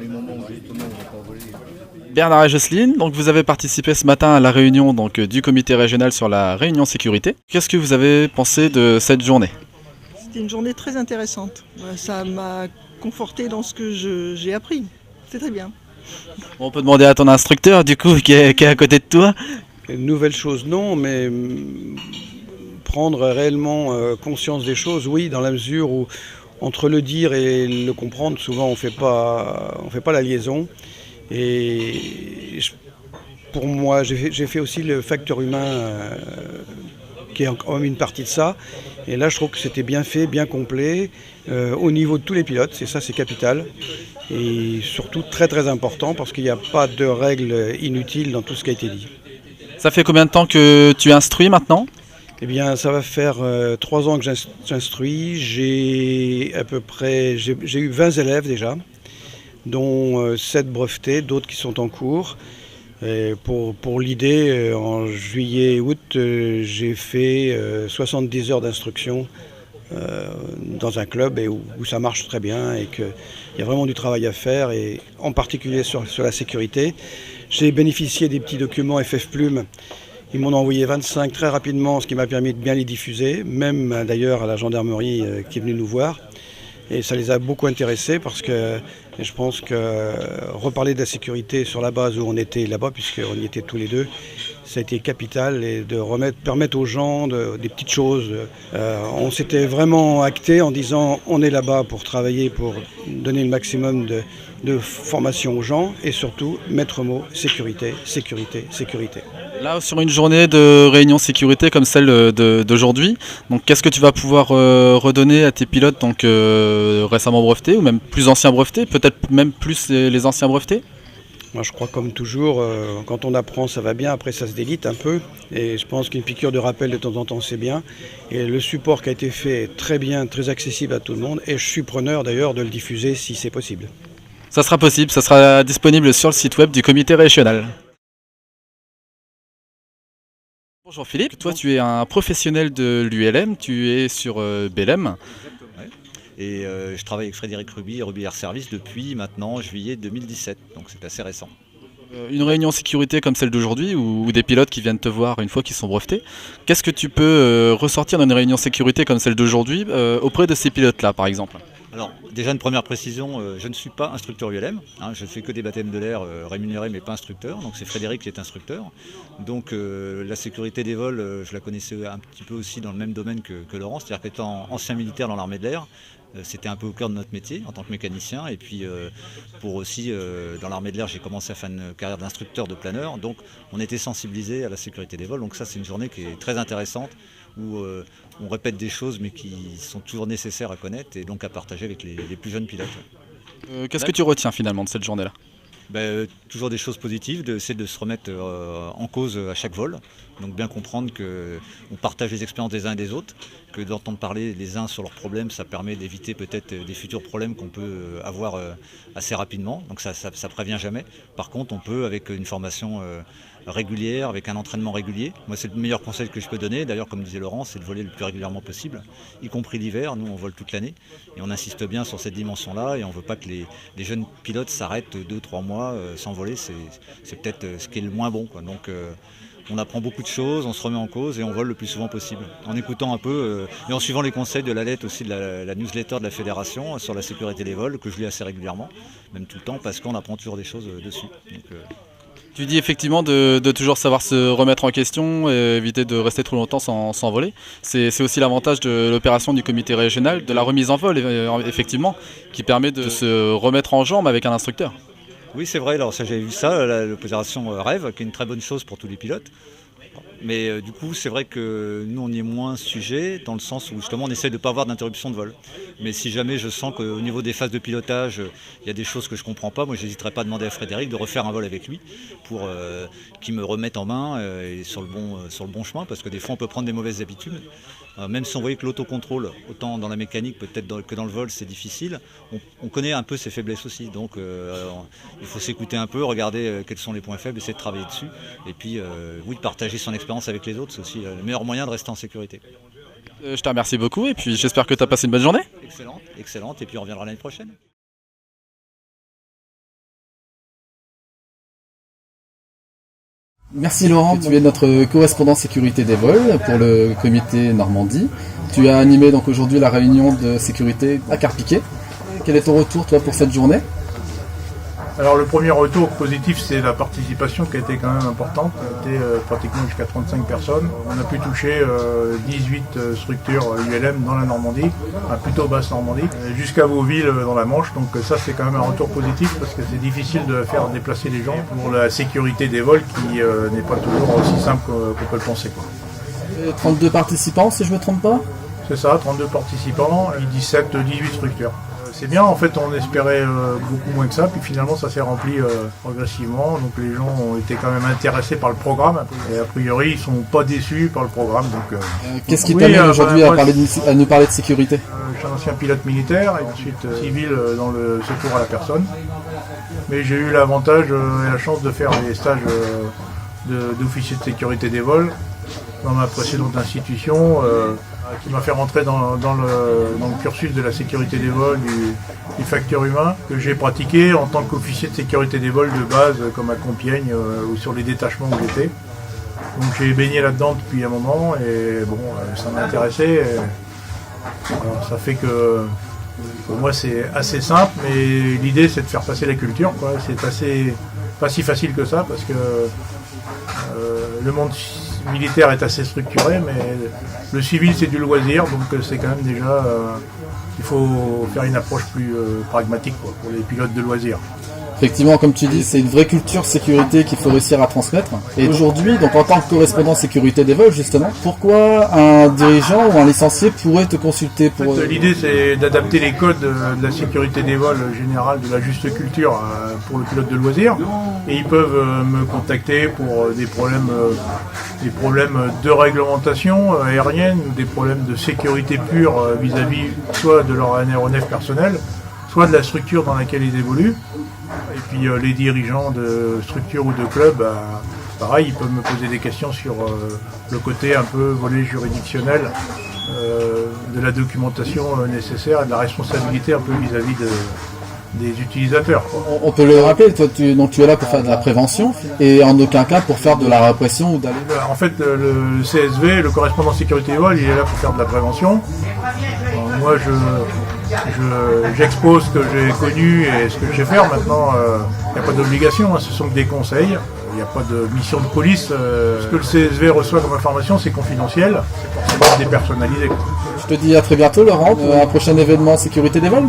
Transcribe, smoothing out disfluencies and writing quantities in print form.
les moments où justement on va pas voler. Bernard et Jocelyne, donc vous avez participé ce matin à la réunion du comité régional sur la réunion sécurité. Qu'est-ce que vous avez pensé de cette journée? C'était une journée très intéressante. Ça m'a conforté dans ce que j'ai appris. C'est très bien. On peut demander à ton instructeur du coup qui est à côté de toi. Une nouvelle chose, non, mais prendre réellement conscience des choses, oui, dans la mesure où entre le dire et le comprendre, souvent on fait pas la liaison. Et pour moi, j'ai fait aussi le facteur humain qui est quand même une partie de ça. Et là, je trouve que c'était bien fait, bien complet, au niveau de tous les pilotes, et ça c'est capital. Et surtout très très important parce qu'il n'y a pas de règles inutiles dans tout ce qui a été dit. Ça fait combien de temps que tu instruis maintenant? Eh bien, ça va faire 3 ans que j'instruis. J'ai eu 20 élèves déjà, dont 7 brevetés, d'autres qui sont en cours. Et pour l'idée, en juillet et août, j'ai fait 70 heures d'instruction dans un club et où ça marche très bien et qu'il y a vraiment du travail à faire, et en particulier sur la sécurité. J'ai bénéficié des petits documents FF Plume. Ils m'en ont envoyé 25 très rapidement, ce qui m'a permis de bien les diffuser, même d'ailleurs à la gendarmerie qui est venue nous voir. Et ça les a beaucoup intéressés parce que je pense que reparler de la sécurité sur la base où on était là-bas, puisqu'on y était tous les deux, ça a été capital, et de permettre aux gens des petites choses. On s'était vraiment acté en disant on est là-bas pour travailler, pour donner le maximum de formation aux gens, et surtout maître mot sécurité, sécurité, sécurité. Là, sur une journée de réunion sécurité comme celle d'aujourd'hui, donc qu'est-ce que tu vas pouvoir redonner à tes pilotes récemment brevetés ou même plus anciens brevetés, peut-être même plus les anciens brevetés? Moi, je crois comme toujours, quand on apprend, ça va bien. Après, ça se délite un peu. Et je pense qu'une piqûre de rappel de temps en temps, c'est bien. Et le support qui a été fait est très bien, très accessible à tout le monde. Et je suis preneur d'ailleurs de le diffuser si c'est possible. Ça sera possible, ça sera disponible sur le site web du comité régional. Bonjour Philippe, toi tu es un professionnel de l'ULM, tu es sur BLM. Ouais. Et je travaille avec Frédéric Ruby et Ruby Air Service depuis maintenant juillet 2017, donc c'est assez récent. Une réunion sécurité comme celle d'aujourd'hui, ou des pilotes qui viennent te voir une fois qu'ils sont brevetés, qu'est-ce que tu peux ressortir d'une réunion sécurité comme celle d'aujourd'hui auprès de ces pilotes-là par exemple? Alors déjà une première précision, je ne suis pas instructeur ULM, je ne fais que des baptêmes de l'air rémunérés mais pas instructeur, donc c'est Frédéric qui est instructeur. Donc la sécurité des vols, je la connaissais un petit peu aussi dans le même domaine que Laurent, c'est-à-dire qu'étant ancien militaire dans l'armée de l'air, c'était un peu au cœur de notre métier en tant que mécanicien, et puis pour aussi dans l'armée de l'air j'ai commencé à faire une carrière d'instructeur de planeur, donc on était sensibilisé à la sécurité des vols, donc ça c'est une journée qui est très intéressante où on répète des choses mais qui sont toujours nécessaires à connaître et donc à partager avec les plus jeunes pilotes. Qu'est-ce que tu retiens finalement de cette journée-là? Toujours des choses positives, d'essayer de se remettre en cause à chaque vol. Donc bien comprendre qu'on partage les expériences des uns et des autres, que d'entendre parler les uns sur leurs problèmes, ça permet d'éviter peut-être des futurs problèmes qu'on peut avoir assez rapidement. Donc ça prévient jamais. Par contre, on peut, avec une formation régulière, avec un entraînement régulier. Moi, c'est le meilleur conseil que je peux donner. D'ailleurs, comme disait Laurent, c'est de voler le plus régulièrement possible, y compris l'hiver. Nous, on vole toute l'année. Et on insiste bien sur cette dimension-là. Et on ne veut pas que les jeunes pilotes s'arrêtent 2-3 mois sans voler. C'est peut-être ce qui est le moins bon, quoi. Donc, on apprend beaucoup de choses, on se remet en cause et on vole le plus souvent possible. En écoutant un peu et en suivant les conseils de la lettre aussi, de la newsletter de la fédération sur la sécurité des vols, que je lis assez régulièrement, même tout le temps, parce qu'on apprend toujours des choses dessus. Donc, Tu dis effectivement de toujours savoir se remettre en question et éviter de rester trop longtemps sans voler. C'est aussi l'avantage de l'opération du comité régional, de la remise en vol, effectivement, qui permet de se remettre en jambe avec un instructeur. oui, c'est vrai, alors ça j'avais vu ça, l'opération Rêve, qui est une très bonne chose pour tous les pilotes. Mais du coup, c'est vrai que nous, on y est moins sujet, dans le sens où justement, on essaie de ne pas avoir d'interruption de vol. Mais si jamais je sens qu'au niveau des phases de pilotage, il y a des choses que je ne comprends pas, moi, je n'hésiterai pas à demander à Frédéric de refaire un vol avec lui pour qu'il me remette en main et sur le bon chemin, parce que des fois, on peut prendre des mauvaises habitudes. Même si on voyait que l'autocontrôle, autant dans la mécanique peut-être que dans le vol, c'est difficile, on connaît un peu ses faiblesses aussi. Donc il faut s'écouter un peu, regarder quels sont les points faibles, essayer de travailler dessus. Et puis oui, de partager son expérience avec les autres, c'est aussi le meilleur moyen de rester en sécurité. Je te remercie beaucoup et puis j'espère que tu as passé une bonne journée. Excellente, excellente, et puis on reviendra l'année prochaine. Merci Laurent, tu es notre correspondant sécurité des vols pour le comité Normandie. Tu as animé donc aujourd'hui la réunion de sécurité à Carpiquet. Quel est ton retour toi pour cette journée ? Alors le premier retour positif, c'est la participation qui a été quand même importante. On a été pratiquement jusqu'à 35 personnes. On a pu toucher 18 structures ULM dans la Normandie, plutôt basse Normandie, jusqu'à Vauville dans la Manche. Donc ça c'est quand même un retour positif parce que c'est difficile de faire déplacer les gens pour la sécurité des vols qui n'est pas toujours aussi simple qu'on peut le penser. 32 participants si je ne me trompe pas ? C'est ça, 32 participants et 17-18 structures. C'est bien, en fait on espérait beaucoup moins que ça, puis finalement ça s'est rempli progressivement, donc les gens ont été quand même intéressés par le programme, et a priori ils sont pas déçus par le programme. Donc, qu'est-ce qui t'amène aujourd'hui à nous parler de sécurité ? Je suis un ancien pilote militaire et ensuite civil dans le secours à la personne, mais j'ai eu l'avantage et la chance de faire des stages d'officier de sécurité des vols dans ma précédente institution, qui m'a fait rentrer dans le cursus de la sécurité des vols, du facteur humain, que j'ai pratiqué en tant qu'officier de sécurité des vols de base, comme à Compiègne ou sur les détachements où j'étais. Donc j'ai baigné là-dedans depuis un moment et bon, ça m'a intéressé. Alors, ça fait que pour moi c'est assez simple, mais l'idée c'est de faire passer la culture, quoi. C'est pas si facile que ça parce que le monde militaire est assez structuré, mais le civil c'est du loisir, donc c'est quand même déjà il faut faire une approche plus pragmatique, quoi, pour les pilotes de loisirs. Effectivement, comme tu dis, c'est une vraie culture sécurité qu'il faut réussir à transmettre. Et aujourd'hui, donc en tant que correspondant sécurité des vols, justement, pourquoi un dirigeant ou un licencié pourrait te consulter pour... En fait, l'idée, c'est d'adapter les codes de la sécurité des vols générale, de la juste culture pour le pilote de loisirs. Et ils peuvent me contacter pour des problèmes de réglementation aérienne ou des problèmes de sécurité pure vis-à-vis soit de leur aéronef personnel, soit de la structure dans laquelle ils évoluent. Et puis les dirigeants de structures ou de clubs, pareil, ils peuvent me poser des questions sur le côté un peu volet juridictionnel de la documentation nécessaire et de la responsabilité un peu vis-à-vis des utilisateurs, quoi. On peut le rappeler, toi tu es là pour faire de la prévention et en aucun cas pour faire de la répression ou d'aller... En fait, le CSV, le correspondant sécurité des vols, il est là pour faire de la prévention. Moi, j'expose ce que j'ai connu et ce que je sais faire. Maintenant, il n'y a pas d'obligation, ce sont que des conseils. Il n'y a pas de mission de police. Ce que le CSV reçoit comme information, c'est confidentiel. C'est forcément dépersonnalisé. Je te dis à très bientôt Laurent pour un prochain événement sécurité des vols.